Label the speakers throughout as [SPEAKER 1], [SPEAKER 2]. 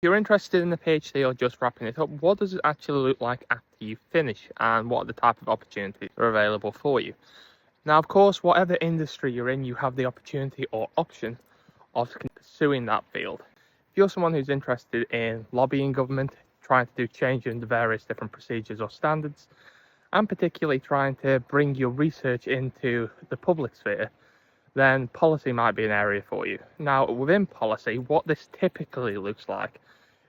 [SPEAKER 1] you're interested in the PhD or just wrapping it up, what does it actually look like after you finish, and what are the type of opportunities that are available for you? Now, of course, whatever industry you're in, you have the opportunity or option of pursuing that field. If you're someone who's interested in lobbying government, trying to do change in the various different procedures or standards, and particularly trying to bring your research into the public sphere, then policy might be an area for you. Now, within policy, what this typically looks like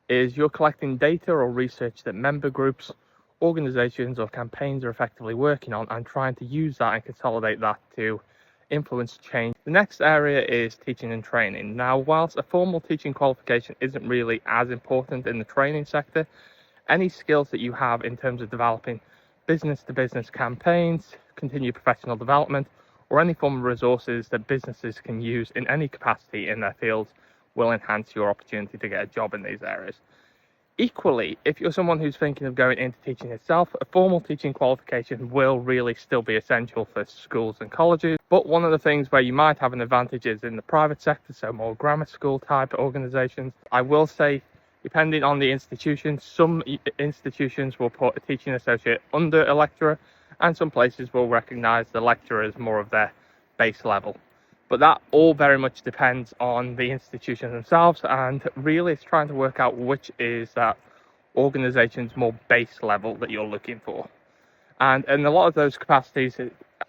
[SPEAKER 1] is you're collecting data or research that member groups, organizations, or campaigns are effectively working on and trying to use that and consolidate that to influence change. The next area is teaching and training. Now, whilst a formal teaching qualification isn't really as important in the training sector, any skills that you have in terms of developing business-to-business campaigns, continued professional development, or any form of resources that businesses can use in any capacity in their fields will enhance your opportunity to get a job in these areas. Equally, if you're someone who's thinking of going into teaching itself, a formal teaching qualification will really still be essential for schools and colleges. But one of the things where you might have an advantage is in the private sector, so more grammar school type organizations. I will say, depending on the institution, some institutions will put a teaching associate under a lecturer, and some places will recognise the lecturer as more of their base level. But that all very much depends on the institution themselves, and really it's trying to work out which is that organisation's more base level that you're looking for. And in a lot of those capacities,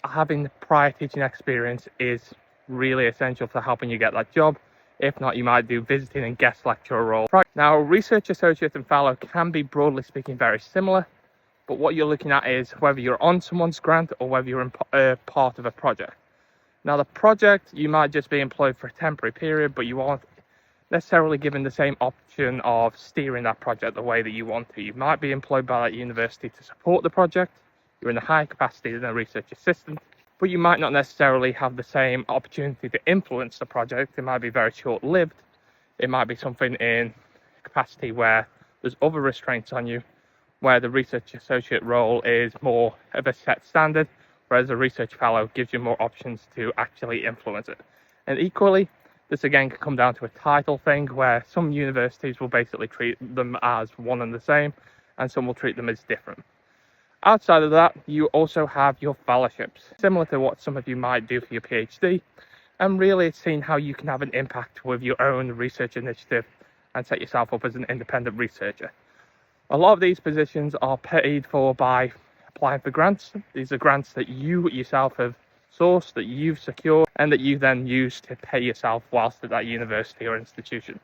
[SPEAKER 1] having prior teaching experience is really essential for helping you get that job. If not, you might do visiting and guest lecturer role. Now, research associate and fellow can be, broadly speaking, very similar, but what you're looking at is whether you're on someone's grant or whether you're in part of a project. Now, the project, you might just be employed for a temporary period, but you aren't necessarily given the same option of steering that project the way that you want to. You might be employed by that university to support the project. You're in a higher capacity than a research assistant, but you might not necessarily have the same opportunity to influence the project. It might be very short-lived. It might be something in capacity where there's other restraints on you, where the research associate role is more of a set standard, whereas a research fellow gives you more options to actually influence it. And equally, this again can come down to a title thing, where some universities will basically treat them as one and the same, and some will treat them as different. Outside of that, you also have your fellowships, similar to what some of you might do for your PhD, and really it's seeing how you can have an impact with your own research initiative and set yourself up as an independent researcher. A lot of these positions are paid for by applying for grants. These are grants that you yourself have sourced, that you've secured, and that you then use to pay yourself whilst at that university or institution.